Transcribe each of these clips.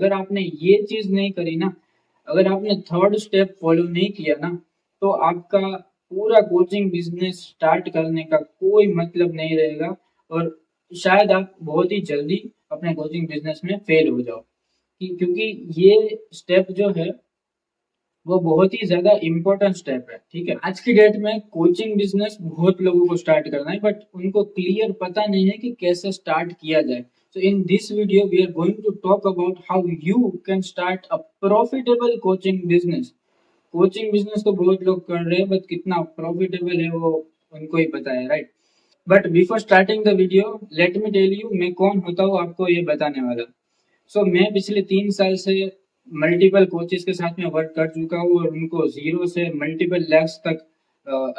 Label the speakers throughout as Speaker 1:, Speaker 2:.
Speaker 1: अगर आपने ये चीज नहीं करी ना, अगर आपने थर्ड स्टेप फॉलो नहीं किया ना, तो आपका पूरा कोचिंग बिजनेस स्टार्ट करने का कोई मतलब नहीं रहेगा, और शायद आप बहुत ही जल्दी अपने कोचिंग बिजनेस में फेल हो जाओ। क्योंकि ये स्टेप जो है वो बहुत ही ज्यादा इंपॉर्टेंट स्टेप है। ठीक है, आज की डेट में कोचिंग बिजनेस बहुत लोगों को स्टार्ट करना है, बट उनको क्लियर पता नहीं है कि कैसे स्टार्ट किया जाए। So in this video we are going to talk about how you can start a profitable coaching business. Coaching business तो बहुत लोग कर रहे हैं, बट कितना प्रॉफिटेबल है वो उनको ही पता है, right? But before starting the video, let me tell you मैं कौन होता हूँ आपको ये बताने वाला। मैं पिछले 3 साल से मल्टीपल कोचेस के साथ में वर्क कर चुका हूँ, और उनको जीरो से मल्टीपल लैक्स तक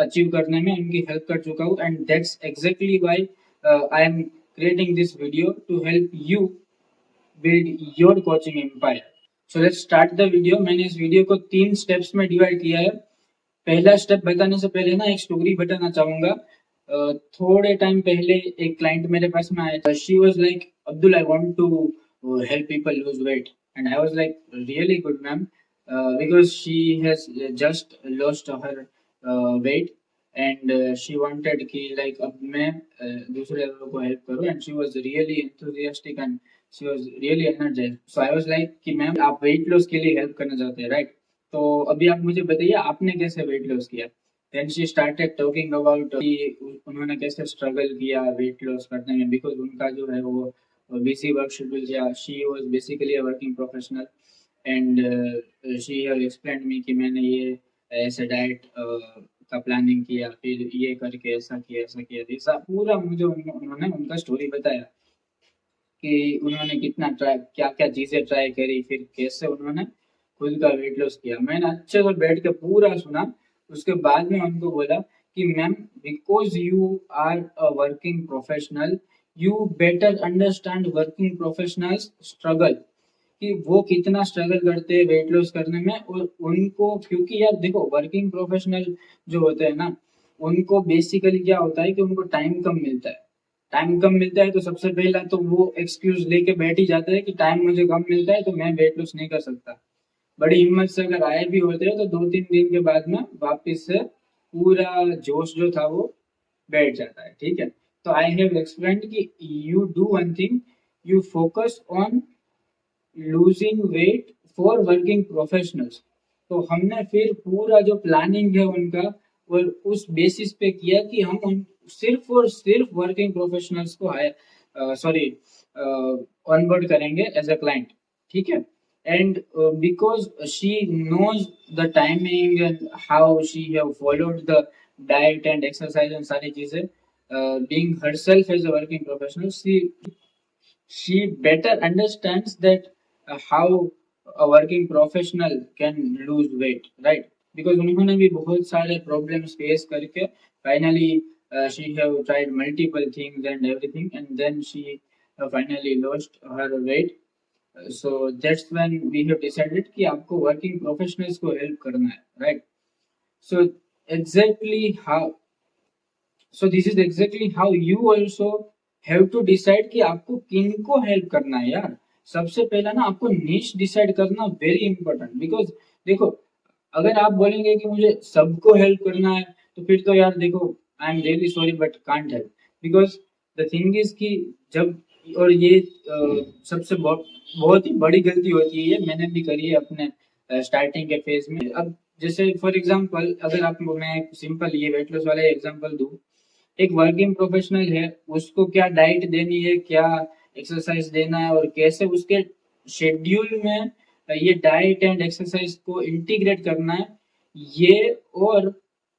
Speaker 1: अचीव करने में उनकी हेल्प कर चुका हूँ। And that's exactly why I am creating this video to help you build your coaching empire. So let's start the video. मैंने इस वीडियो को 3 स्टेप्स में डिवाइड किया है। पहला स्टेप बताने से पहले ना एक स्टोरी बताना चाहूंगा। थोड़े टाइम पहले एक क्लाइंट मेरे पास में आया था। She was like, Abdul, I want to help people lose weight, and I was like, really good, ma'am, because she has just lost her weight, and she wanted कि like अब मैं दूसरे लोगों को हेल्प करूं, and she was really enthusiastic and she was really energized. So I was like कि ma'am आप weight loss के लिए हेल्प करना चाहते हैं, राइट? तो अभी आप मुझे बताइए आपने कैसे वेट लॉस किया। Then she started talking about कि उन्होंने कैसे स्ट्रगल किया वेट लॉस करने में, बिकॉज उनका जो है वो busy work schedule. Yeah, she was basically a working professional, and she have explained me कि मैंने ये ऐसे डाइट का प्लानिंग किया, फिर ये करके ऐसा किया ऐसा पूरा मुझे उन्होंने उनका स्टोरी बताया कि उन्होंने कितना ट्राई, क्या क्या चीजें ट्राई करी, फिर कैसे उन्होंने खुद का वेट लॉस किया। मैंने अच्छे से बैठ के पूरा सुना। उसके बाद में उनको बोला कि ma'am, because you are a working professional, you better understand working professionals struggle, कि वो कितना स्ट्रगल करते हैं वेट लॉस करने में। और उनको, क्योंकि यार देखो, वर्किंग प्रोफेशनल जो होते हैं ना, उनको बेसिकली क्या होता है कि उनको टाइम कम मिलता है। टाइम कम मिलता है तो सबसे पहला तो वो एक्सक्यूज लेके बैठ ही जाता है कि टाइम मुझे कम मिलता है तो मैं वेट लॉस नहीं कर सकता। बड़ी हिम्मत से अगर आए भी होते हैं तो 2-3 दिन के बाद में वापस से पूरा जोश जो था वो बैठ जाता है। ठीक है, तो आई हैव एक्सप्लेन्ड कि you do one thing, you focus on losing weight for working professionals. तो हमने फिर पूरा जो प्लानिंग है उनका, और उस बेसिस पे किया कि हम उन सिर्फ और सिर्फ वर्किंग प्रोफेशनल्स को सॉरी ऑनबोर्ड करेंगे एज अ क्लाइंट। ठीक है, and because she knows the timing and how she have followed the diet and exercise and सारी चीजें, being herself as a working professional, she better understands that how a working professional can lose weight, right? Because उन्होंने भी बहुत सारे problems face करके finally she have tried multiple things and everything, and then she finally lost her weight. So that's when we have decided कि आपको working professionals को help करना है, right? So exactly how, so this is exactly how you also have to decide कि आपको किनको help करना है यार। सबसे पहला ना आपको नीश डिसाइड करना वेरी इंपॉर्टेंट। बिकॉज देखो, अगर आप बोलेंगे कि मुझे सबको हेल्प करना है, तो फिर तो यार देखो, I am really sorry but can't help. Because the thing is कि जब, और ये सबसे बहुत ही बड़ी गलती होती है, ये मैंने भी करी है अपने स्टार्टिंग के फेज में। अब जैसे फॉर एग्जांपल, अगर आप, मैं सिंपल ये वेट लॉस वाला एग्जांपल दूं, एक वर्किंग प्रोफेशनल है, उसको क्या डाइट देनी है, क्या एक्सरसाइज देना है, और कैसे उसके शेड्यूल में ये डाइट एंड एक्सरसाइज को इंटीग्रेट करना है, ये। और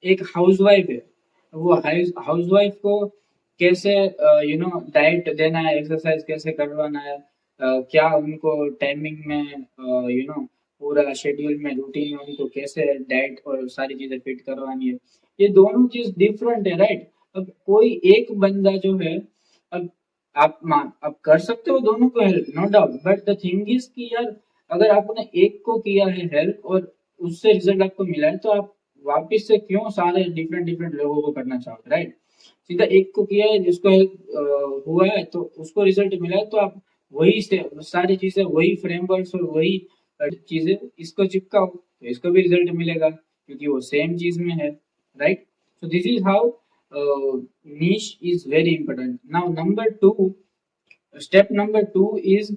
Speaker 1: एक हाउसवाइफ है, वो हाउसवाइफ को कैसे डाइट देना है, एक्सरसाइज कैसे करवाना है, क्या उनको टाइमिंग में पूरा शेड्यूल में, रूटीन में उनको कैसे डाइट और सारी चीजें फिट करवानी है। ये दोनों चीज डिफरेंट है, राइट? अब कोई एक बंदा जो है, अब आप कर सकते हो दोनों को help, no doubt, but the thing is कि यार, अगर आपने एक को किया है हेल्प और उससे रिजल्ट आपको मिला है, तो आप वापिस से क्यों सारे डिफरेंट डिफरेंट लोगों को करना चाहोगे, राइट? सीधा एक को किया है, जिसको हेल्प हुआ है, तो उसको रिजल्ट मिला है, तो आप वही सारी चीजें, वही फ्रेमवर्क्स और वही चीजें इसको चिपकाओ तो इसको भी रिजल्ट मिलेगा क्योंकि वो सेम चीज में है, right. So this is how niche is very important. Now number two, step number two is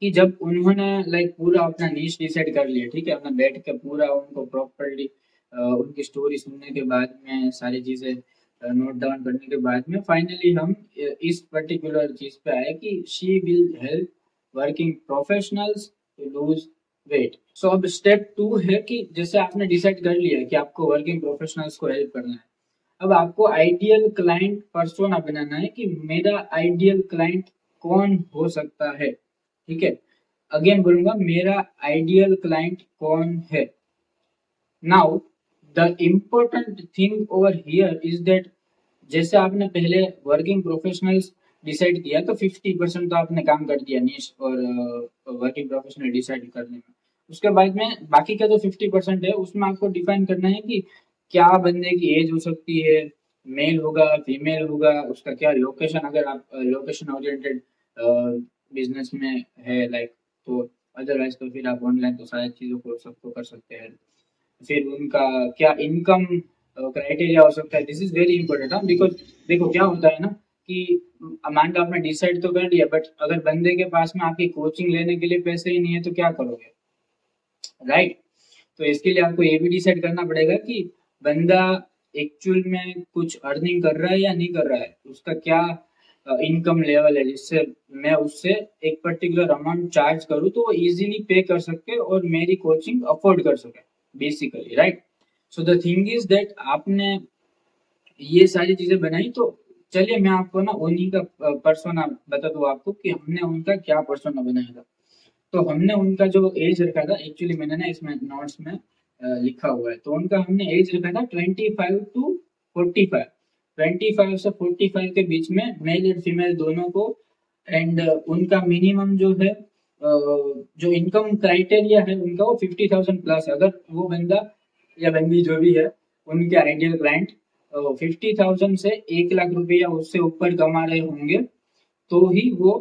Speaker 1: कि जब उन्होंने लाइक पूरा अपना नीश डिसाइड कर लिया, ठीक है, अपना बैठ के पूरा उनको प्रॉपरली उनकी स्टोरी सुनने के बाद में सारी चीजें नोट डाउन करने के बाद में फाइनली हम इस पर्टिकुलर चीज पे आए कि she will help working professionals to lose weight. So अब स्टेप टू है कि जैसे आपने डिसाइड कर लिया कि आपको वर्किंग प्रोफेशनल्स को हेल्प करना है, अब आपको आइडियल क्लाइंट पर्सोना बनाना है कि मेरा आइडियल क्लाइंट कौन हो सकता है, ठीक है। अगेन बोलूंगा, मेरा आइडियल क्लाइंट कौन है। Now the important thing over here is that जैसे आपने पहले वर्किंग प्रोफेशनल्स डिसाइड किया तो 50% तो आपने काम कर दिया नीश और वर्किंग प्रोफेशनल डिसाइड करने में। उसके बाद में बाकी का जो 50% है उसमें आपको डिफाइन करना है कि क्या बंदे की एज हो सकती है, मेल होगा फीमेल होगा, उसका क्या लोकेशन, अगर आप लोकेशन ओरिएंटेड बिजनेस में है लाइक, तो अदरवाइज तो फिर आप ऑनलाइन तो सारी चीज़ों को सबको कर सकते हैं। फिर उनका क्या इनकम क्राइटेरिया हो सकता है, दिस इज वेरी इंपॉर्टेंट। हाँ, बिकॉज देखो क्या होता है ना कि मान लो आपने डिसाइड तो कर लिया बट अगर बंदे के पास में आपकी कोचिंग लेने के लिए पैसे ही नहीं है तो क्या करोगे, राइट। तो इसके लिए आपको ये भी डिसाइड करना पड़ेगा कि बंदा एक्चुअल में कुछ अर्निंग कर रहा है या नहीं कर रहा है, उसका क्या इनकम लेवल है जिससे मैं उससे एक पर्टिकुलर अमाउंट चार्ज करूँ तो वो इजीली पे कर सके और मेरी कोचिंग अफोर्ड कर सके basically, right. So the thing is that आपने ये सारी चीजें बनाई तो चलिए मैं आपको ना उन्हीं का पर्सोना बता दूं आपको कि हमने उनका क्या पर्सोना बनाया था। तो हमने उनका जो एज रखा था, एक्चुअली मैंने ना इसमें नोट्स में लिखा हुआ है, तो उनका हमने एज रखा था 25 to 45, 25 से 45 के बीच में मेल और फीमेल दोनों को। एंड उनका मिनिमम जो है जो इनकम क्राइटेरिया है उनका वो 50,000 प्लस है। अगर वो बंदा या बंदी जो भी है उनके आइडियल क्लाइंट 50,000 से 1 लाख रुपए या उससे ऊपर कमा रहे होंगे तो ही वो,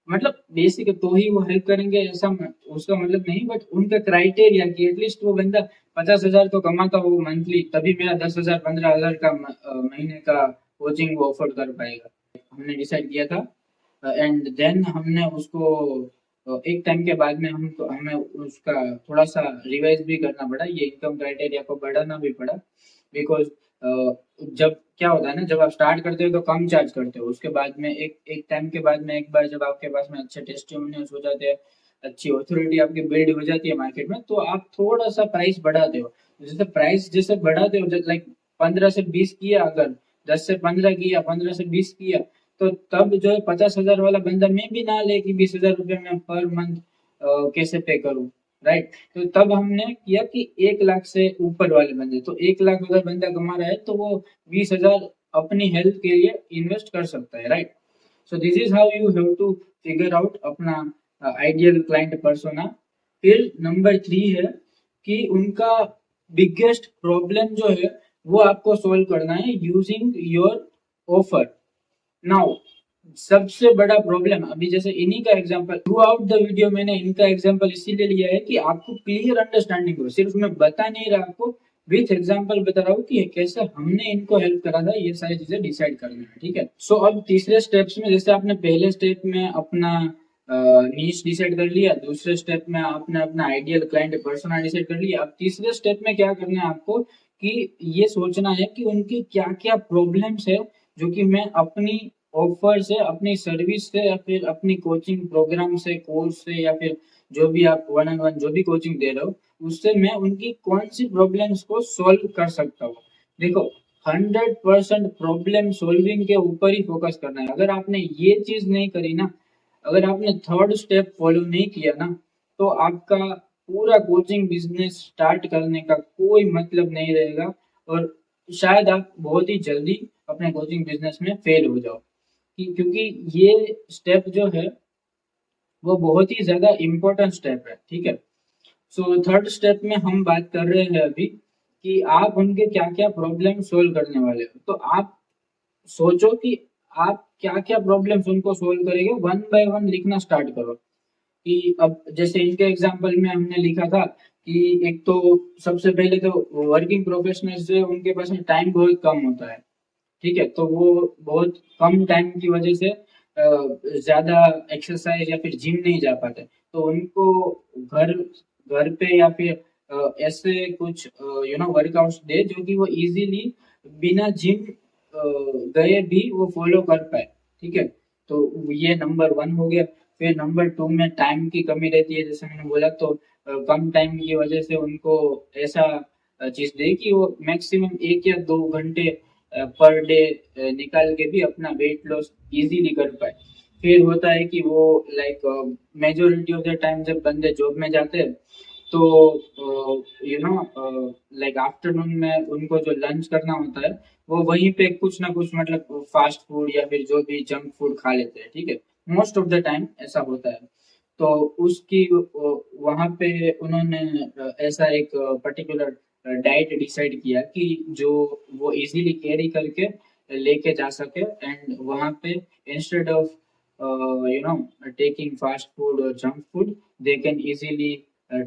Speaker 1: मतलब बेसिक तो ही वो हेल्प करेंगे ऐसा उसका मतलब नहीं, बट उनका क्राइटेरिया कि एटलीस्ट वो बंदा 50,000 तो कमाता हो मंथली तभी मेरा 10,000 15,000 का महीने का कोचिंग वो अफोर्ड कर पाएगा, हमने डिसाइड किया था। एंड देन हमने उसको एक टाइम के बाद में हम तो हमें उसका थोड़ा सा रिवाइज भी करना पड़ा, ये इनकम क्राइटेरिया को बढ़ाना भी पड़ा बिकॉज जब क्या होता है ना, जब आप स्टार्ट करते हो तो कम चार्ज करते हो, उसके बाद में एक एक टाइम के बाद में एक बार जब आपके पास में अच्छे टेस्टिमोनियल्स हो जाते हैं, अच्छी ऑथोरिटी आपकी बिल्ड हो जाती है मार्केट में, तो आप थोड़ा सा प्राइस बढ़ाते हो। जैसे प्राइस जैसे बढ़ाते हो लाइक 15 से 20 किया, अगर 10 से 15 किया, 15 से 20 किया, तो तब जो है 50,000 वाला बंदा मैं भी ना ले कि 20,000 रुपये में पर मंथ कैसे पे करूँ, राइट। तो तब हमने किया कि 1 लाख से ऊपर वाले बंदे, तो 1 लाख अगर बंदा कमा रहा है तो वो 20,000 अपनी हेल्थ के लिए इन्वेस्ट कर सकता है, right. So this is how you have to figure out अपना आइडियल क्लाइंट पर्सोना। फिर नंबर 3 है कि उनका बिगेस्ट प्रॉब्लम जो है वो आपको सोल्व करना है यूजिंग योर ऑफर। नाउ सबसे बड़ा प्रॉब्लम अभी जैसे इन्हीं का example through out the video मैंने इनका एग्जांपल इसीलिए लिया है कि आपको क्लियर अंडरस्टैंडिंग हो, सिर्फ मैं बता नहीं रहा आपको, विथ एग्जांपल बता रहा हूँ कि कैसे हमने इनको हेल्प करा था ये सारी चीजें डिसाइड करने में, ठीक है। सो अब तीसरे स्टेप्स में जैसे आपने पहले स्टेप में अपना नीश डिसाइड कर लिया, दूसरे स्टेप में आपने अपना आइडियल क्लाइंट पर्सोना डिसाइड कर लिया, अब तीसरे स्टेप में क्या करना है आपको कि ये सोचना है कि उनकी क्या क्या प्रॉब्लम्स है जो कि मैं अपनी ऑफर से, अपनी सर्विस से या फिर अपनी कोचिंग प्रोग्राम से, कोर्स से या फिर जो भी आप वन ऑन वन जो भी कोचिंग दे रहे हो उससे मैं उनकी कौन सी प्रॉब्लम्स को सॉल्व कर सकता हूँ। देखो 100% प्रॉब्लम सॉल्विंग के ऊपर ही फोकस करना है। अगर आपने ये चीज नहीं करी ना, अगर आपने थर्ड स्टेप फॉलो नहीं किया ना, तो आपका पूरा कोचिंग बिजनेस स्टार्ट करने का कोई मतलब नहीं रहेगा और शायद आप बहुत ही जल्दी अपने कोचिंग बिजनेस में फेल हो जाओ क्योंकि ये स्टेप जो है वो बहुत ही ज्यादा इम्पोर्टेंट स्टेप है, ठीक है। सो थर्ड स्टेप में हम बात कर रहे हैं अभी कि आप उनके क्या क्या प्रॉब्लम सोल्व करने वाले हो। तो आप सोचो कि आप क्या क्या प्रॉब्लम्स उनको सोल्व करेंगे, वन बाय वन लिखना स्टार्ट करो। कि अब जैसे इनके एग्जाम्पल में हमने लिखा था कि एक तो सबसे पहले तो वर्किंग प्रोफेशनल्स जो है उनके पास में टाइम बहुत कम होता है, ठीक है, तो वो बहुत कम टाइम की वजह से ज्यादा एक्सरसाइज या फिर जिम नहीं जा पाते, तो उनको घर घर पे या फिर ऐसे कुछ वर्कआउट्स दे जो कि वो इजीली बिना जिम गए भी वो फॉलो कर पाए, ठीक है। तो ये नंबर वन हो गया। फिर नंबर टू में टाइम की कमी रहती है, जैसे मैंने बोला, तो कम टाइम की वजह से उनको ऐसा चीज दे कि वो मैक्सिमम 1 या 2 घंटे पर डे निकाल के भी अपना वेट लॉस इजीली कर पाए। फिर होता है कि वो like majority of the time जब बंदे जॉब में जाते हैं तो यू नो लाइक आफ्टरनून में उनको जो लंच करना होता है वो वहीं पे कुछ ना कुछ मतलब फास्ट फूड या फिर जो भी जंक फूड खा लेते हैं, ठीक है, मोस्ट ऑफ द टाइम ऐसा होता है। तो उसकी वहां पे उन्होंने ऐसा एक पर्टिकुलर डाइट डिसाइड किया कि जो वो इजीली कैरी करके लेके जा सके, एंड वहां पे instead of taking fast food or junk food, they can easily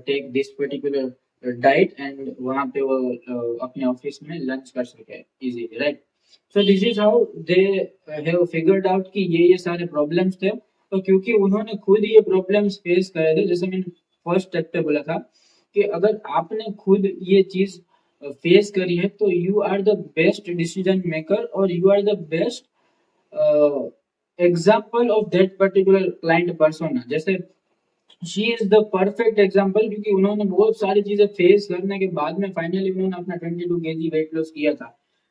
Speaker 1: take this particular diet, and वहाँ पे वो अपने ऑफिस में लंच कर सके easily, right. So this is how they have figured out कि ये सारे प्रॉब्लम्स थे। तो क्योंकि उन्होंने खुद ये प्रॉब्लम्स फेस करे थे, जैसे मैंने फर्स्ट स्टेप पे बोला था कि अगर आपने खुद ये चीज फेस करी है तो you are the best decision maker और you are the best example of that particular client persona. जैसे she is the perfect example, क्योंकि उन्होंने बहुत सारी चीजें फेस करने के बाद में फाइनली उन्होंने अपना 22 kg वेट लॉस किया था,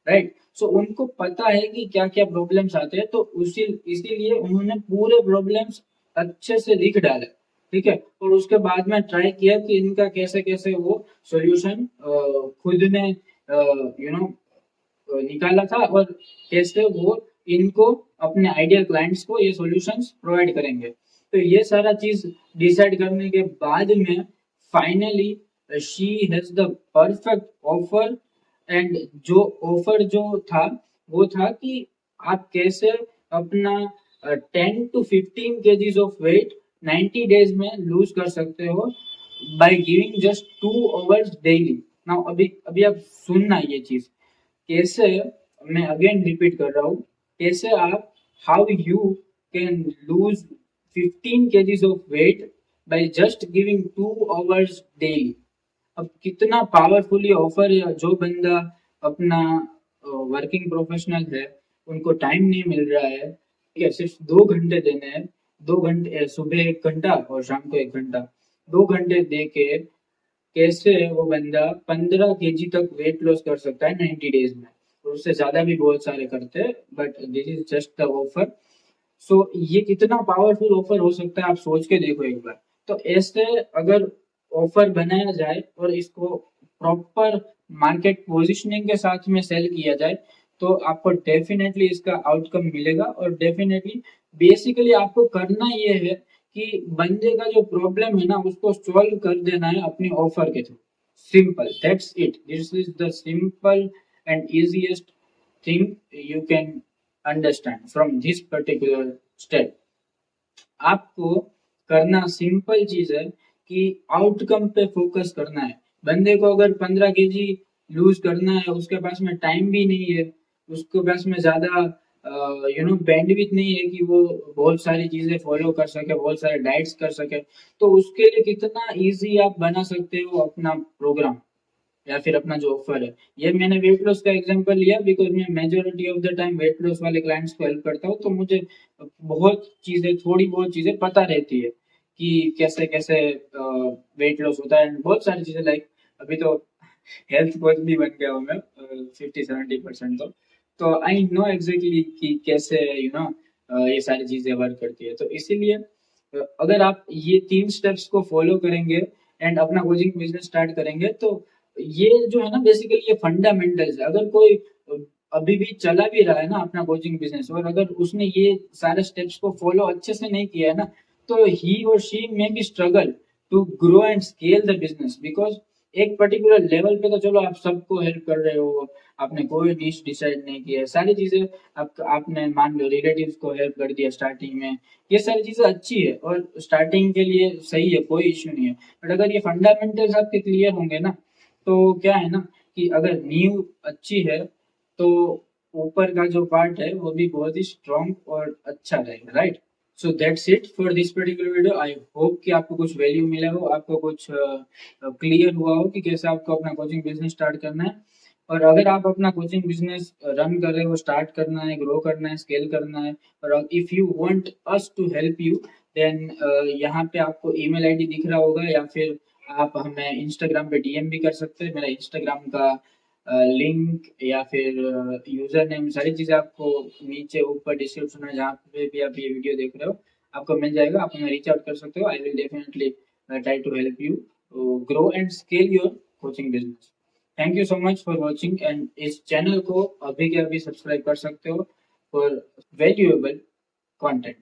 Speaker 1: राइट। सो उनको पता है कि क्या क्या प्रॉब्लम्स आते हैं, तो उसी इसीलिए उन्होंने पूरे प्रॉब्लम्स अच्छे से लिख डाले, ठीक है, और उसके बाद में ट्राई किया कि इनका कैसे कैसे वो सॉल्यूशन खुद ने निकाला था, और कैसे वो इनको अपने आइडियल क्लाइंट्स को ये सॉल्यूशंस प्रोवाइड करेंगे। तो ये सारा चीज डिसाइड करने के बाद में finally she has the perfect offer. And जो ऑफर जो था वो था कि आप कैसे अपना 10 to 15 kgs of weight 90 days में लूज कर सकते हो by giving just 2 hours daily. Now अभी अभी आप सुनना ये चीज कैसे, मैं अगेन रिपीट कर रहा हूँ, कैसे आप how you can lose 15 kgs of weight by just giving 2 hours daily. अब कितना पावरफुल ये ऑफर है। जो बंदा अपना वर्किंग प्रोफेशनल है, उनको टाइम नहीं मिल रहा है, ठीक है, सिर्फ 2 घंटे देने हैं, 2 घंटे सुबह 1 घंटा और शाम को 1 घंटा, 2 घंटे दे के कैसे वो बंदा 15 kg तक वेट लॉस कर सकता है 90 डेज में। और उससे ज्यादा भी बहुत सारे करते हैं, but this is just the offer. So ये कितना पावरफुल ऑफर हो सकता है आप सोच के देखो एक बार। तो ऐसे अगर ऑफर बनाया जाए और इसको प्रॉपर मार्केट पोजिशनिंग के साथ में सेल किया जाए तो आपको डेफिनेटली इसका आउटकम मिलेगा। और डेफिनेटली बेसिकली आपको करना ये है कि बंदे का जो प्रॉब्लम है ना उसको सॉल्व कर देना है अपनी ऑफर के through. Simple, that's it, this is the simple and easiest thing you can understand from this particular step. आपको करना सिंपल चीज है कि आउटकम पे फोकस करना है। बंदे को अगर 15 kg लूज करना है, उसके पास में टाइम भी नहीं है, उसके पास में ज्यादा बैंडविथ नहीं है कि वो बहुत सारी चीजें फॉलो कर सके, बहुत सारे डाइट्स कर सके, तो उसके लिए कितना इजी आप बना सकते हो अपना प्रोग्राम या फिर अपना जो ऑफर है। ये मैंने वेट लॉस का एग्जांपल लिया बिकॉज मैं majority of the time weight loss वाले क्लाइंट्स को हेल्प करता हूँ, तो मुझे बहुत चीजें, थोड़ी बहुत चीजें पता रहती है कि कैसे कैसे वेट लॉस होता है। बहुत सारी चीजें लाइक अभी तो हेल्थ कोच भी बन गया हूँ मैं 50-70%। तो आई नो एग्जैक्टली कि कैसे ये सारी चीजें वर्क करती है। तो इसीलिए अगर आप ये 3 स्टेप्स को फॉलो करेंगे एंड अपना कोचिंग बिजनेस स्टार्ट करेंगे तो ये जो है ना बेसिकली ये फंडामेंटल्स है। अगर कोई अभी भी चला भी रहा है ना अपना कोचिंग बिजनेस और अगर उसने ये सारे स्टेप्स को फॉलो अच्छे से नहीं किया है ना, तो ही और she may be struggle to grow and scale the business because एक पर्टिकुलर लेवल पे तो चलो आप सबको हेल्प कर रहे हो, आपने कोई डिश डिसाइड नहीं किया है, सारी चीजें आपने मान लो रिलेटिव्स को हेल्प कर दिया स्टार्टिंग में, ये सारी चीजें अच्छी है और स्टार्टिंग के लिए सही है, कोई इश्यू नहीं है। बट अगर ये फंडामेंटल्स आपके क्लियर होंगे ना, तो क्या है ना कि अगर नींव अच्छी है तो ऊपर का जो पार्ट है वो भी बहुत ही स्ट्रॉन्ग और अच्छा रहेगा, right. So that's it for this particular video. I hope कि आपको कुछ वैल्यू मिला हो, आपको कुछ क्लियर हुआ हो कि कैसे आपको अपना कोचिंग बिजनेस स्टार्ट करना है। और अगर आप अपना कोचिंग बिजनेस रन कर रहे हो, स्टार्ट करना है, ग्रो करना है, स्केल करना है, और if you want us to help you, then यहाँ पे आपको ईमेल आईडी दिख रहा होगा, या फिर आप हमें इंस्टाग्राम पे डीएम भी कर सकते हैं। मेरा इंस्टाग्राम का लिंक या फिर यूजर नेम, सारी चीज़ें आपको नीचे ऊपर डिस्क्रिप्शन में, जहाँ पे भी आप ये वीडियो देख रहे हो, आपको मिल जाएगा। आप हमें रीच आउट कर सकते हो। I will definitely try to help you grow and scale your coaching business. Thank you so much for watching, and इस चैनल को अभी के अभी सब्सक्राइब कर सकते हो फॉर वैल्यूएबल कंटेंट।